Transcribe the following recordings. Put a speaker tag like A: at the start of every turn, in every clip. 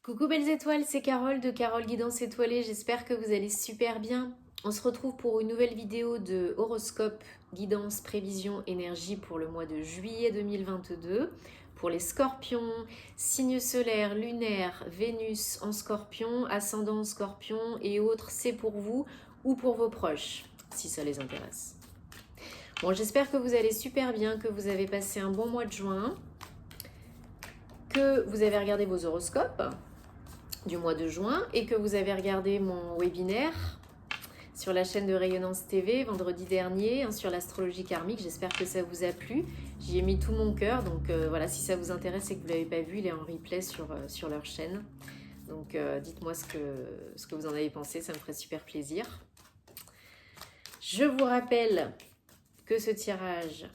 A: Coucou belles étoiles, c'est Carole de Carole Guidance Étoilée, j'espère que vous allez super bien. On se retrouve pour une nouvelle vidéo de horoscope, guidance, prévision, énergie pour le mois de juillet 2022. Pour les scorpions, signe solaire, lunaire, Vénus en scorpion, ascendant en scorpion et autres, c'est pour vous ou pour vos proches, si ça les intéresse. Bon, j'espère que vous allez super bien, que vous avez passé un bon mois de juin, que vous avez regardé vos horoscopes du mois de juin et que vous avez regardé mon webinaire sur la chaîne de Rayonnance TV vendredi dernier sur l'astrologie karmique. J'espère que ça vous a plu. J'y ai mis tout mon cœur, donc voilà, si ça vous intéresse et que vous ne l'avez pas vu, il est en replay sur leur chaîne. Donc dites-moi ce que vous en avez pensé, ça me ferait super plaisir. Je vous rappelle que ce tirage,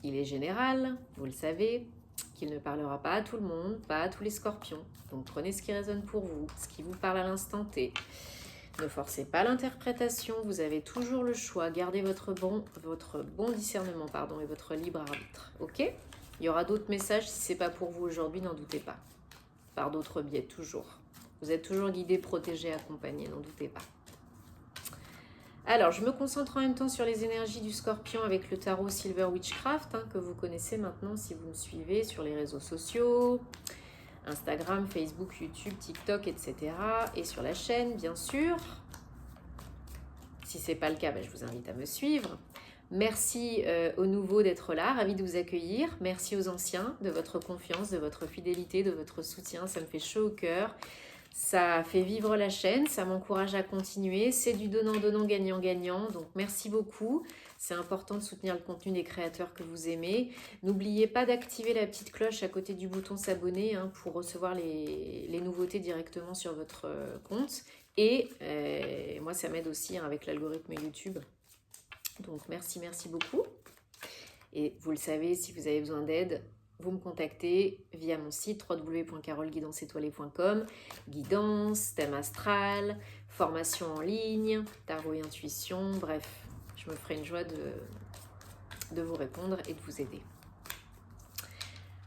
A: il est général, vous le savez, qu'il ne parlera pas à tout le monde, pas à tous les scorpions. Donc prenez ce qui résonne pour vous, ce qui vous parle à l'instant T. Ne forcez pas l'interprétation, vous avez toujours le choix. Gardez votre bon discernement et votre libre arbitre. Ok? Il y aura d'autres messages, si ce n'est pas pour vous aujourd'hui, n'en doutez pas. Par d'autres biais, toujours. Vous êtes toujours guidés, protégés, accompagnés, n'en doutez pas. Alors, je me concentre en même temps sur les énergies du scorpion avec le tarot Silver Witchcraft, que vous connaissez maintenant si vous me suivez sur les réseaux sociaux, Instagram, Facebook, YouTube, TikTok, etc. Et sur la chaîne, bien sûr. Si ce n'est pas le cas, je vous invite à me suivre. Merci aux nouveaux d'être là, ravi de vous accueillir. Merci aux anciens de votre confiance, de votre fidélité, de votre soutien. Ça me fait chaud au cœur. Ça fait vivre la chaîne, ça m'encourage à continuer. C'est du donnant-donnant, gagnant-gagnant. Donc merci beaucoup. C'est important de soutenir le contenu des créateurs que vous aimez. N'oubliez pas d'activer la petite cloche à côté du bouton s'abonner pour recevoir les nouveautés directement sur votre compte. Et moi, ça m'aide aussi avec l'algorithme YouTube. Donc merci beaucoup. Et vous le savez, si vous avez besoin d'aide, vous me contactez via mon site www.caroleguidanceétoilée.com. Guidance, thème astral, formation en ligne, tarot et intuition, bref, je me ferai une joie de vous répondre et de vous aider.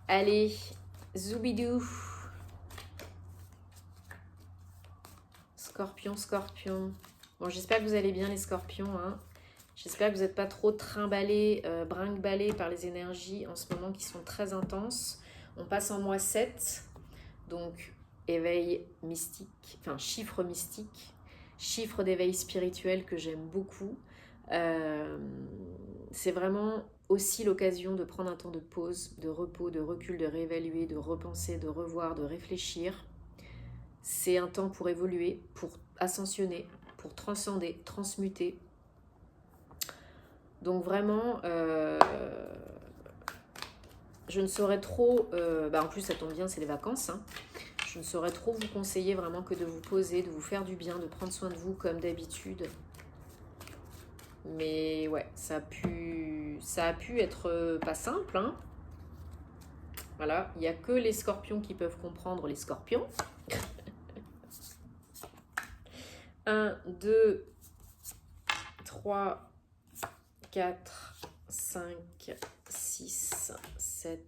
A: Allez, zoubidou. Scorpion. Bon, j'espère que vous allez bien les scorpions, J'espère que vous n'êtes pas trop trimballés, brinque-ballés par les énergies en ce moment qui sont très intenses. On passe en mois 7, donc éveil mystique, chiffre mystique, chiffre d'éveil spirituel que j'aime beaucoup. C'est vraiment aussi l'occasion de prendre un temps de pause, de repos, de recul, de réévaluer, de repenser, de revoir, de réfléchir. C'est un temps pour évoluer, pour ascensionner, pour transcender, transmuter. Donc vraiment, je ne saurais trop, en plus ça tombe bien, c'est les vacances, je ne saurais trop vous conseiller vraiment que de vous poser, de vous faire du bien, de prendre soin de vous comme d'habitude. Mais ouais, ça a pu être pas simple, Voilà, il n'y a que les scorpions qui peuvent comprendre les scorpions. 1, 2, 3, 4, 5, 6, 7.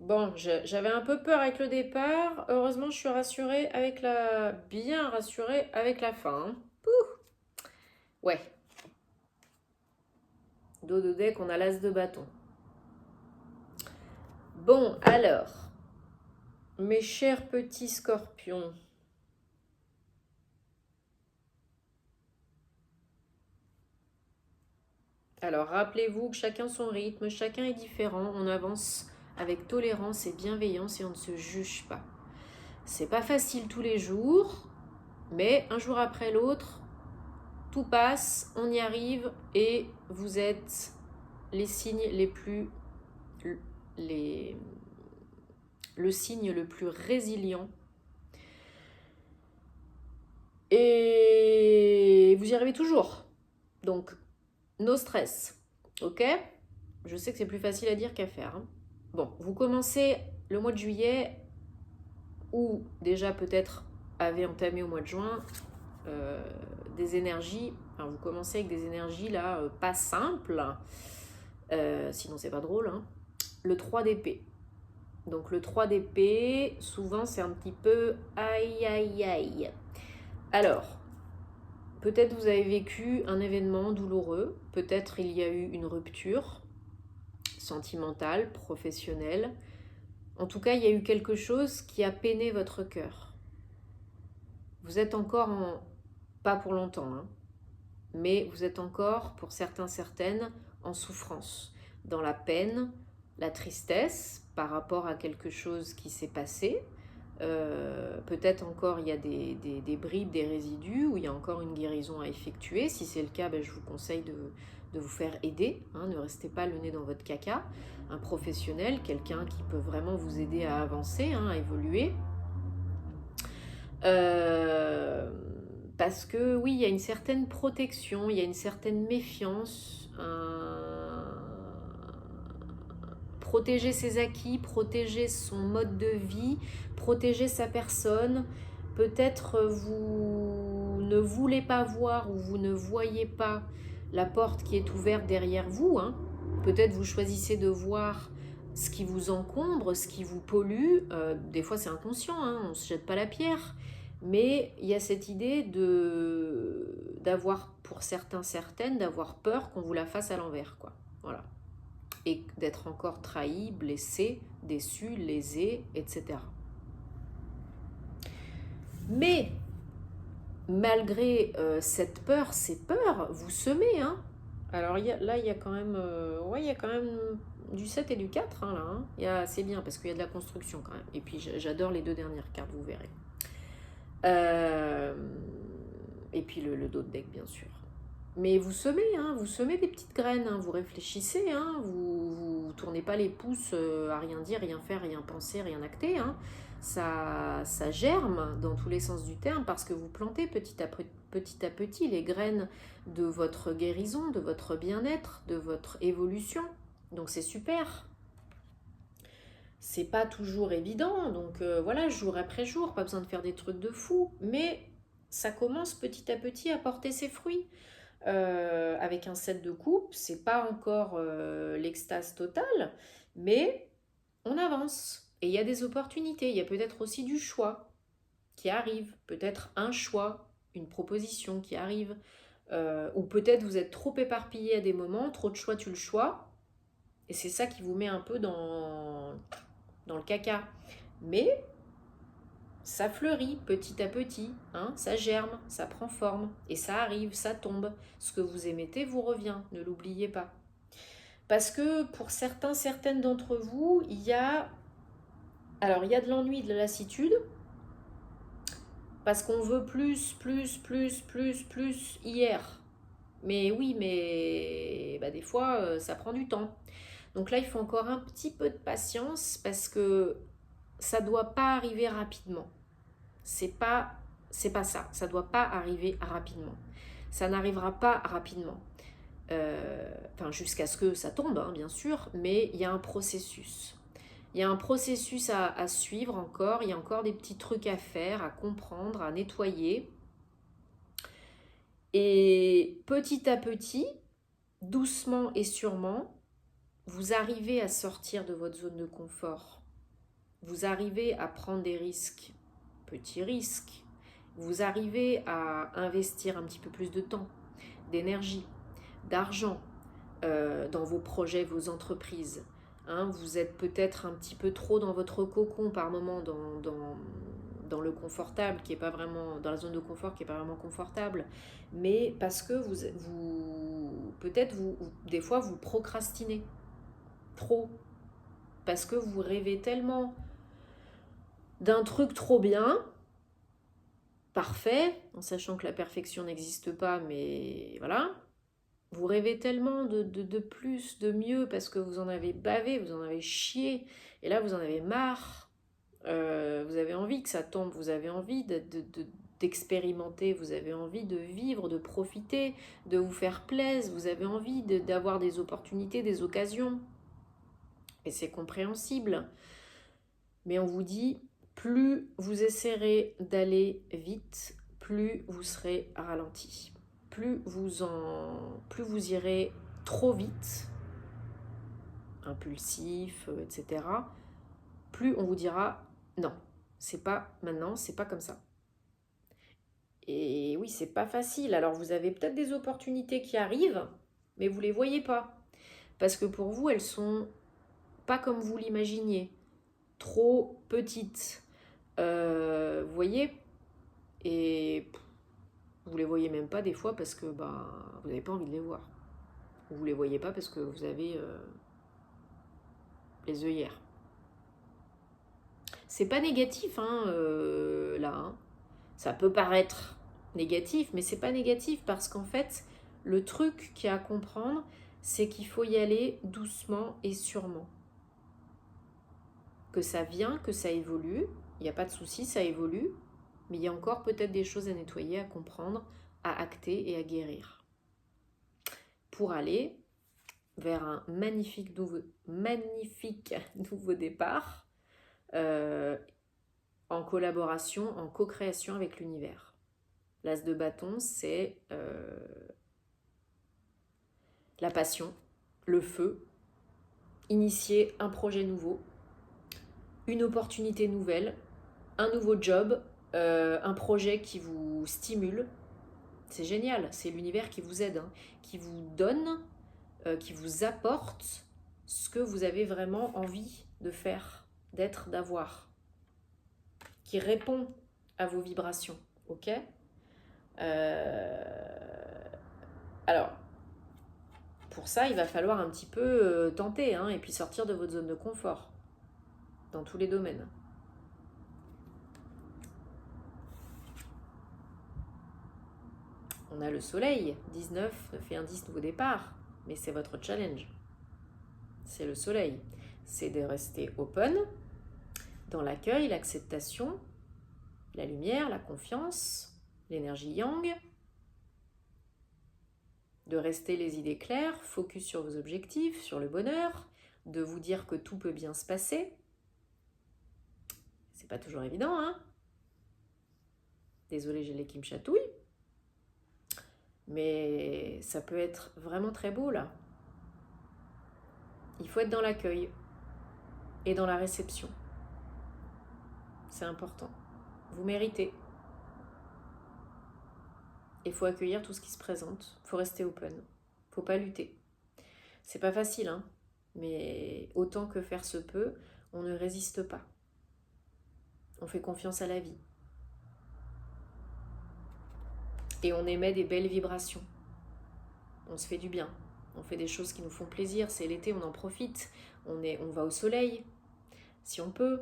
A: Bon, j'avais un peu peur avec le départ. Heureusement, je suis bien rassurée avec la fin. Ouais. Dos de deck, on a l'as de bâton. Bon, alors, mes chers petits scorpions. Alors, rappelez-vous que chacun son rythme, chacun est différent. On avance avec tolérance et bienveillance et on ne se juge pas. C'est pas facile tous les jours, mais un jour après l'autre, tout passe, on y arrive et vous êtes les signes le signe le plus résilient. Et vous y arrivez toujours. Donc, no stress. Ok ? Je sais que c'est plus facile à dire qu'à faire. Bon, vous commencez le mois de juillet ou déjà peut-être avez entamé au mois de juin des énergies. Vous commencez avec des énergies là pas simples. Sinon c'est pas drôle. Le 3 d'épée. Donc le 3 d'épée, souvent c'est un petit peu aïe aïe aïe. Alors, peut-être vous avez vécu un événement douloureux, peut-être il y a eu une rupture sentimentale, professionnelle. En tout cas, il y a eu quelque chose qui a peiné votre cœur. Vous êtes encore en... pas pour longtemps, hein, mais vous êtes encore, pour certains, certaines, en souffrance, dans la peine, la tristesse par rapport à quelque chose qui s'est passé. Peut-être encore il y a des bribes, des résidus, où il y a encore une guérison à effectuer. Si c'est le cas, ben, je vous conseille de vous faire aider, hein, ne restez pas le nez dans votre caca. Un professionnel, quelqu'un qui peut vraiment vous aider à avancer, hein, à évoluer. Parce que oui, il y a une certaine protection, il y a une certaine méfiance, protéger ses acquis, protéger son mode de vie, protéger sa personne. Peut-être vous ne voulez pas voir ou vous ne voyez pas la porte qui est ouverte derrière vous, hein. Peut-être vous choisissez de voir ce qui vous encombre, ce qui vous pollue. Des fois c'est inconscient, hein, on ne se jette pas la pierre. Mais il y a cette idée d'avoir, pour certains, certaines, d'avoir peur qu'on vous la fasse à l'envers, quoi. Voilà. Et d'être encore trahi, blessé, déçu, lésé, etc. Mais malgré cette peur, ces peurs, vous semez, hein. Alors là, il y a quand même, ouais, il y a quand même du 7 et du 4, hein, là. Hein. C'est bien parce qu'il y a de la construction quand même. Et puis j'adore les 2 dernières cartes, vous verrez. Et puis le dos de deck, bien sûr. Mais vous semez, hein, vous semez des petites graines, hein, vous réfléchissez, hein, vous tournez pas les pouces à rien dire, rien faire, rien penser, rien acter. Hein. Ça germe dans tous les sens du terme parce que vous plantez petit à petit les graines de votre guérison, de votre bien-être, de votre évolution. Donc c'est super. C'est pas toujours évident, donc voilà, jour après jour, pas besoin de faire des trucs de fou, mais ça commence petit à petit à porter ses fruits. Avec un 7 de coupe, c'est pas encore l'extase totale, mais on avance. Et il y a des opportunités, il y a peut-être aussi du choix qui arrive, peut-être un choix, une proposition qui arrive, ou peut-être vous êtes trop éparpillé à des moments, trop de choix, tu le choix, et c'est ça qui vous met un peu dans le caca. Mais ça fleurit petit à petit, hein, ça germe, ça prend forme, et ça arrive, ça tombe. Ce que vous émettez vous revient, ne l'oubliez pas. Parce que pour certains, certaines d'entre vous, il y a de l'ennui, de la lassitude, parce qu'on veut plus hier. Mais oui, mais bah, des fois, ça prend du temps. Donc là, il faut encore un petit peu de patience, parce que ça ne doit pas arriver rapidement. C'est pas ça. Ça ne doit pas arriver rapidement. Ça n'arrivera pas rapidement. Jusqu'à ce que ça tombe, hein, bien sûr, mais il y a un processus. Il y a un processus à suivre encore, il y a encore des petits trucs à faire, à comprendre, à nettoyer. Et petit à petit, doucement et sûrement, vous arrivez à sortir de votre zone de confort. Vous arrivez à prendre des risques, petits risques. Vous arrivez à investir un petit peu plus de temps, d'énergie, d'argent dans vos projets, vos entreprises. Hein, vous êtes peut-être un petit peu trop dans votre cocon par moment, dans le confortable, qui est pas vraiment, dans la zone de confort qui n'est pas vraiment confortable, mais parce que peut-être des fois vous procrastinez trop, parce que vous rêvez tellement d'un truc trop bien, parfait, en sachant que la perfection n'existe pas, mais voilà. Vous rêvez tellement de plus, de mieux, parce que vous en avez bavé, vous en avez chié, et là vous en avez marre. Vous avez envie que ça tombe, vous avez envie d'expérimenter, vous avez envie de vivre, de profiter, de vous faire plaisir, vous avez envie d'avoir des opportunités, des occasions. Et c'est compréhensible. Mais on vous dit, plus vous essaierez d'aller vite, plus vous serez ralenti. Plus vous irez trop vite, impulsif, etc., plus on vous dira non, c'est pas maintenant, c'est pas comme ça. Et oui, c'est pas facile. Alors vous avez peut-être des opportunités qui arrivent, mais vous les voyez pas. Parce que pour vous, elles sont pas comme vous l'imaginiez, trop petites. Vous voyez? Et vous les voyez même pas des fois parce que vous n'avez pas envie de les voir. Vous les voyez pas parce que vous avez les œillères. C'est pas négatif, là. Hein. Ça peut paraître négatif, mais c'est pas négatif parce qu'en fait, le truc qu'il y a à comprendre, c'est qu'il faut y aller doucement et sûrement. Que ça vient, que ça évolue, il n'y a pas de souci, ça évolue, mais il y a encore peut-être des choses à nettoyer, à comprendre, à acter et à guérir. Pour aller vers un magnifique nouveau départ en collaboration, en co-création avec l'univers. L'as de bâton, c'est la passion, le feu, initier un projet nouveau, une opportunité nouvelle, un nouveau job, un projet qui vous stimule. C'est génial, c'est l'univers qui vous aide, qui vous donne, qui vous apporte ce que vous avez vraiment envie de faire, d'être, d'avoir, qui répond à vos vibrations, ok ? Alors, pour ça, il va falloir un petit peu tenter, et puis sortir de votre zone de confort, dans tous les domaines. On a le soleil, 19, 9 et un 10, nouveau départ, mais c'est votre challenge. C'est le soleil. C'est de rester open, dans l'accueil, l'acceptation, la lumière, la confiance, l'énergie yang, de rester les idées claires, focus sur vos objectifs, sur le bonheur, de vous dire que tout peut bien se passer. C'est pas toujours évident, Désolée, j'ai les qui me chatouillent. Mais ça peut être vraiment très beau, là. Il faut être dans l'accueil et dans la réception. C'est important. Vous méritez. Il faut accueillir tout ce qui se présente. Il faut rester open. Il ne faut pas lutter. C'est pas facile, mais autant que faire se peut, on ne résiste pas. On fait confiance à la vie. Et on émet des belles vibrations. On se fait du bien. On fait des choses qui nous font plaisir. C'est l'été, on en profite. On va au soleil, si on peut.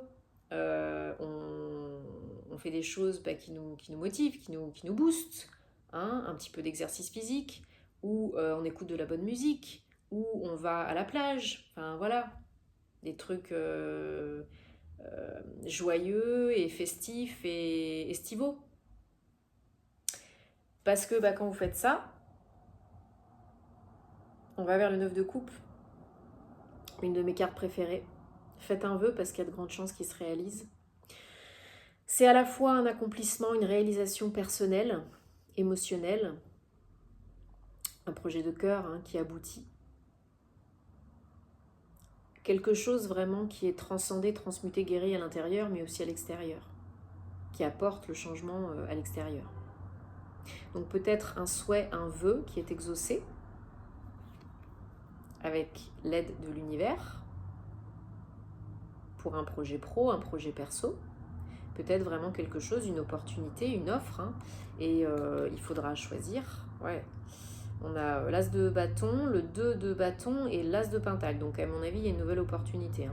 A: On fait des choses qui nous motivent, qui nous boostent. Un petit peu d'exercice physique, ou on écoute de la bonne musique, ou on va à la plage. Enfin, voilà. Des trucs joyeux et festifs et estivaux. Parce que quand vous faites ça, on va vers le 9 de coupe, une de mes cartes préférées. Faites un vœu parce qu'il y a de grandes chances qu'il se réalise. C'est à la fois un accomplissement, une réalisation personnelle, émotionnelle, un projet de cœur qui aboutit. Quelque chose vraiment qui est transcendé, transmuté, guéri à l'intérieur, mais aussi à l'extérieur, qui apporte le changement à l'extérieur. Donc peut-être un souhait, un vœu qui est exaucé, avec l'aide de l'univers, pour un projet pro, un projet perso, peut-être vraiment quelque chose, une opportunité, une offre, et il faudra choisir. Ouais. On a l'as de bâton, le 2 de bâton et l'as de pentacle. Donc à mon avis, il y a une nouvelle opportunité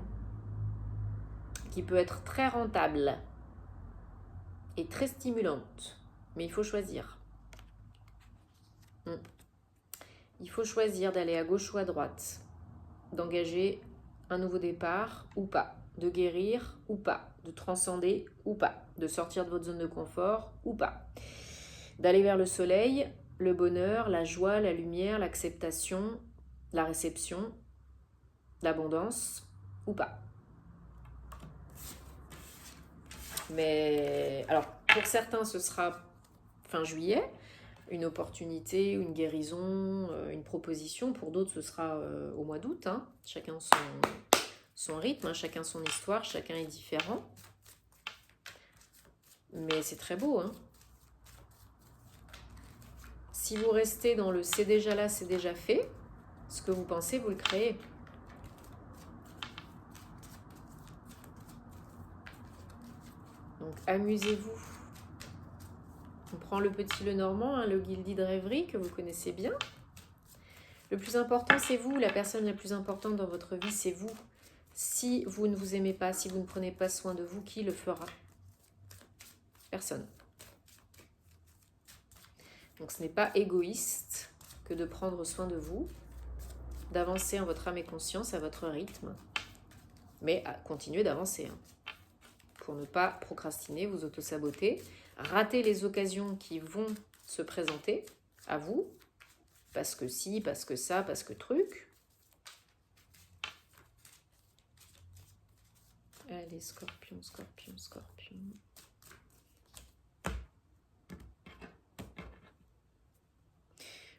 A: qui peut être très rentable et très stimulante. Mais il faut choisir. Il faut choisir d'aller à gauche ou à droite, d'engager un nouveau départ ou pas, de guérir ou pas, de transcender ou pas, de sortir de votre zone de confort ou pas, d'aller vers le soleil, le bonheur, la joie, la lumière, l'acceptation, la réception, l'abondance ou pas. Mais alors, pour certains, ce sera fin juillet, une opportunité, une guérison, une proposition. Pour d'autres, ce sera au mois d'août. Chacun son rythme, hein, chacun son histoire, chacun est différent. Mais c'est très beau, hein. Si vous restez dans le c'est déjà là, c'est déjà fait, ce que vous pensez, vous le créez. Donc amusez-vous. On prend le petit Lenormand, hein, le Guildy de rêverie que vous connaissez bien. Le plus important, c'est vous. La personne la plus importante dans votre vie, c'est vous. Si vous ne vous aimez pas, si vous ne prenez pas soin de vous, qui le fera? Personne. Donc ce n'est pas égoïste que de prendre soin de vous, d'avancer en votre âme et conscience à votre rythme, mais à continuer d'avancer, hein, pour ne pas procrastiner, vous auto-saboter, rater les occasions qui vont se présenter à vous, parce que si, parce que ça, parce que truc. Allez, Scorpion, Scorpion, Scorpion.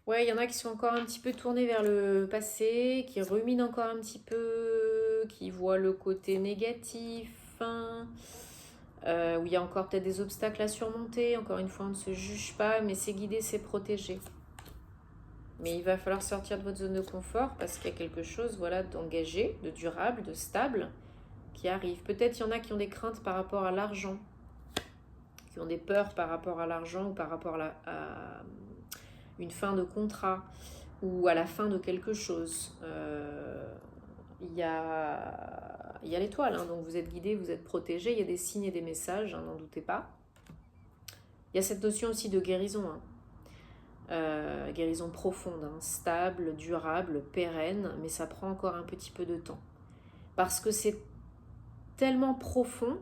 A: Ouais, il y en a qui sont encore un petit peu tournés vers le passé, qui ruminent encore un petit peu, qui voient le côté négatif, hein, où il y a encore peut-être des obstacles à surmonter. Encore une fois, on ne se juge pas, mais c'est guidé, c'est protégé. Mais il va falloir sortir de votre zone de confort parce qu'il y a quelque chose, voilà, d'engagé, de durable, de stable qui arrive. Peut-être il y en a qui ont des craintes par rapport à l'argent, qui ont des peurs par rapport à l'argent ou par rapport à une fin de contrat ou à la fin de quelque chose. Il y a l'étoile, hein, donc vous êtes guidé, vous êtes protégé, il y a des signes et des messages, hein, n'en doutez pas. Il y a cette notion aussi de guérison, hein. Guérison profonde, hein, stable, durable, pérenne, mais ça prend encore un petit peu de temps. Parce que c'est tellement profond,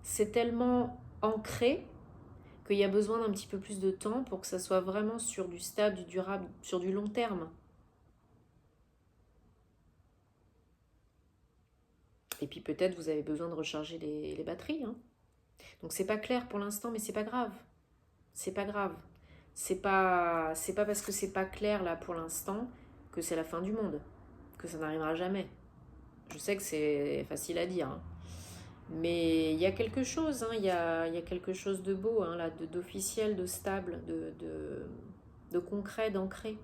A: c'est tellement ancré, qu'il y a besoin d'un petit peu plus de temps pour que ça soit vraiment sur du stable, du durable, sur du long terme. Et puis peut-être vous avez besoin de recharger les batteries, hein. Donc c'est pas clair pour l'instant, mais c'est pas grave. C'est pas grave. C'est pas parce que c'est pas clair là pour l'instant que c'est la fin du monde, que ça n'arrivera jamais. Je sais que c'est facile à dire, hein. Mais il y a quelque chose, hein, il y a quelque chose de beau, hein, là, d'officiel, de stable, de concret, d'ancré.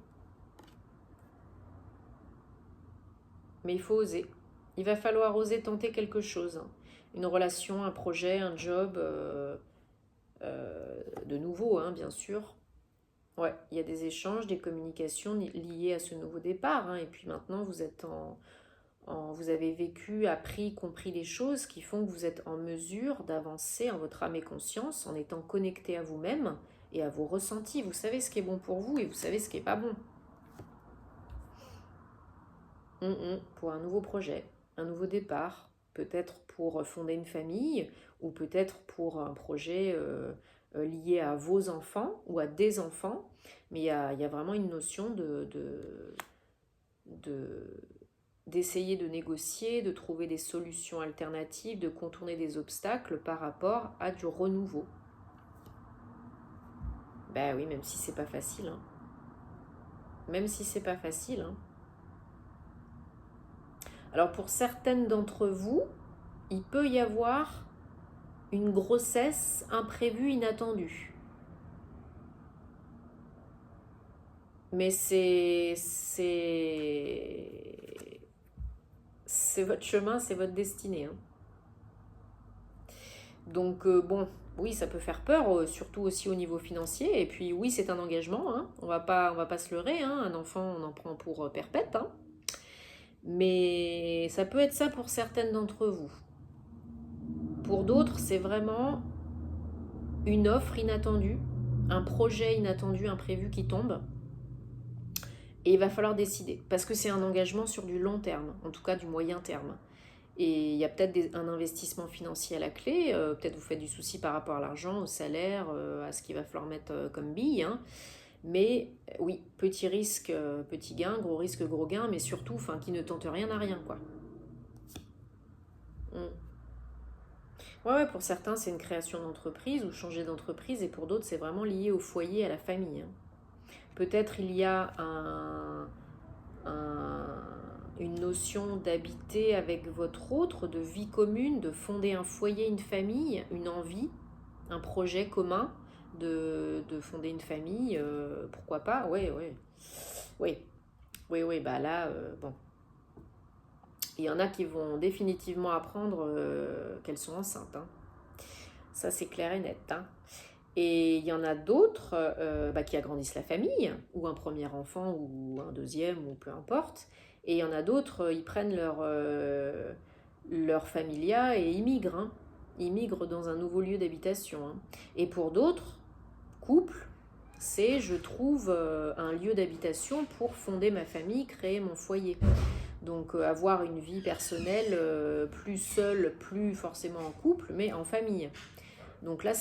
A: Mais il faut oser. Il va falloir oser tenter quelque chose, hein. Une relation, un projet, un job, de nouveau, hein, bien sûr. Ouais, il y a des échanges, des communications liées à ce nouveau départ, hein, et puis maintenant vous êtes vous avez vécu, appris, compris des choses qui font que vous êtes en mesure d'avancer en votre âme et conscience en étant connecté à vous-même et à vos ressentis. Vous savez ce qui est bon pour vous et vous savez ce qui n'est pas bon. Pour un nouveau projet, un nouveau départ, peut-être pour fonder une famille ou peut-être pour un projet lié à vos enfants ou à des enfants. Mais il y a vraiment une notion d'essayer de négocier, de trouver des solutions alternatives, de contourner des obstacles par rapport à du renouveau. Ben oui, même si c'est pas facile, hein. Même si c'est pas facile, hein. Alors pour certaines d'entre vous, il peut y avoir une grossesse imprévue, inattendue. Mais c'est votre chemin, c'est votre destinée, hein. Donc bon, oui, ça peut faire peur, surtout aussi au niveau financier. Et puis oui, c'est un engagement, hein. On va pas se leurrer, hein. Un enfant, on en prend pour perpète, hein. Mais ça peut être ça pour certaines d'entre vous. Pour d'autres, c'est vraiment une offre inattendue, un projet inattendu, imprévu qui tombe. Et il va falloir décider, parce que c'est un engagement sur du long terme, en tout cas du moyen terme. Et il y a peut-être un investissement financier à la clé, peut-être vous faites du souci par rapport à l'argent, au salaire, à ce qu'il va falloir mettre comme bille, hein. Mais oui, petit risque, petit gain, gros risque, gros gain, mais surtout, qui ne tente rien à rien, quoi. Ouais, pour certains, c'est une création d'entreprise ou changer d'entreprise, et pour d'autres, c'est vraiment lié au foyer, à la famille, hein. Peut-être il y a une notion d'habiter avec votre autre, de vie commune, de fonder un foyer, une famille, une envie, un projet commun de fonder une famille, pourquoi pas, oui, bah là, bon. Il y en a qui vont définitivement apprendre qu'elles sont enceintes, hein. Ça, c'est clair et net, hein. Et il y en a d'autres qui agrandissent la famille, ou un premier enfant, ou un deuxième, ou peu importe. Et il y en a d'autres, ils prennent leur familia et immigrent, hein. Ils migrent dans un nouveau lieu d'habitation, hein. Et pour d'autres couples, c'est je trouve un lieu d'habitation pour fonder ma famille, créer mon foyer. Donc avoir une vie personnelle plus seule, plus forcément en couple, mais en famille. Donc là,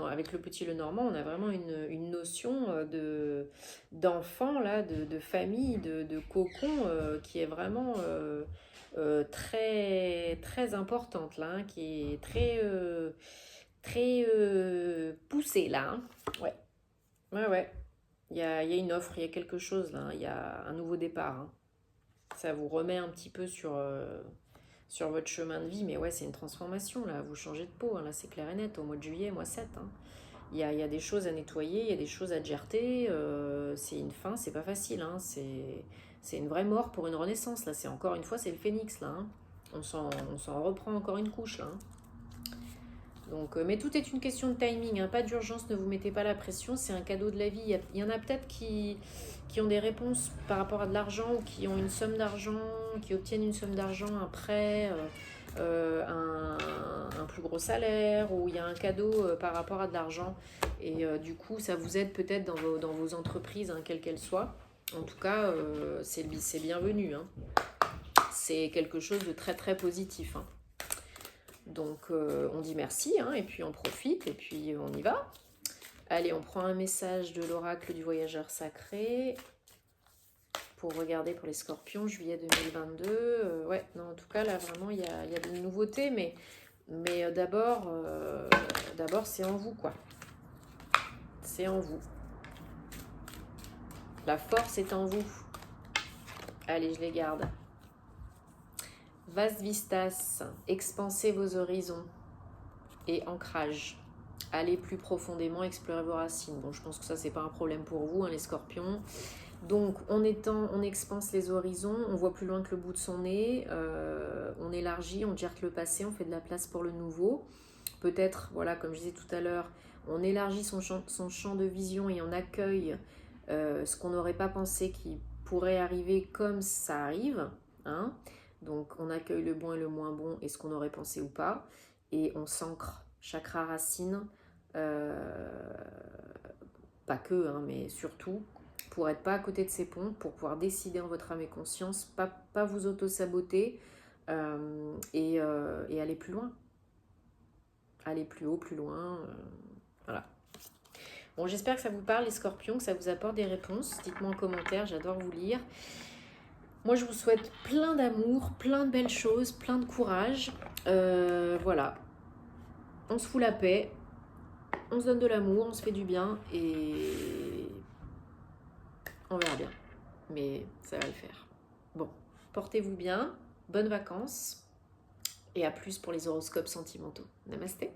A: avec le Petit Lenormand, on a vraiment une notion d'enfant, là, de famille, de cocon qui est vraiment très, très importante, là, hein, qui est très poussée, là, hein. Ouais, ouais. Il y a une offre, il y a quelque chose, là, hein. Il y a un nouveau départ, hein. Ça vous remet un petit peu sur votre chemin de vie, mais ouais, c'est une transformation, là, vous changez de peau, hein, là, c'est clair et net, au mois de juillet, mois 7, hein. Il y a des choses à nettoyer, il y a des choses à gerter, c'est une fin, c'est pas facile, hein, c'est une vraie mort pour une renaissance, là, c'est encore une fois, c'est le phénix, là, hein. On s'en reprend encore une couche, là, hein. Donc, mais tout est une question de timing, hein, pas d'urgence, ne vous mettez pas la pression, c'est un cadeau de la vie. Il y en a peut-être qui ont des réponses par rapport à de l'argent, ou qui ont une somme d'argent, qui obtiennent une somme d'argent, un prêt, un plus gros salaire, ou il y a un cadeau par rapport à de l'argent. Et du coup, ça vous aide peut-être dans vos entreprises, hein, quelles qu'elles soient. En tout cas, c'est bienvenu, hein. C'est quelque chose de très très positif, hein. Donc on dit merci, hein, et puis on profite, et puis on y va. Allez, on prend un message de l'oracle du voyageur sacré pour regarder pour les scorpions, juillet 2022. Ouais, non, en tout cas, là, vraiment, il y a de nouveautés, mais d'abord, c'est en vous, quoi. C'est en vous. La force est en vous. Allez, je les garde. Vas vistas, expansez vos horizons et ancrage. Allez plus profondément, explorez vos racines. Bon, je pense que ça, c'est pas un problème pour vous, hein, les scorpions. Donc, on expanse les horizons, on voit plus loin que le bout de son nez, on élargit, on gère le passé, on fait de la place pour le nouveau. Peut-être, voilà, comme je disais tout à l'heure, on élargit son champ de vision et on accueille ce qu'on n'aurait pas pensé qui pourrait arriver comme ça arrive, hein. Donc, on accueille le bon et le moins bon et ce qu'on aurait pensé ou pas. Et on s'ancre, chakra racine, pas que, hein, mais surtout, pour être pas à côté de ces ponts, pour pouvoir décider en votre âme et conscience, pas vous auto-saboter et aller plus loin. Aller plus haut, plus loin, voilà. Bon, j'espère que ça vous parle, les scorpions, que ça vous apporte des réponses. Dites-moi en commentaire, j'adore vous lire. Moi, je vous souhaite plein d'amour, plein de belles choses, plein de courage. Voilà. On se fout la paix, on se donne de l'amour, on se fait du bien et on verra bien. Mais ça va le faire. Bon, portez-vous bien, bonnes vacances et à plus pour les horoscopes sentimentaux. Namasté.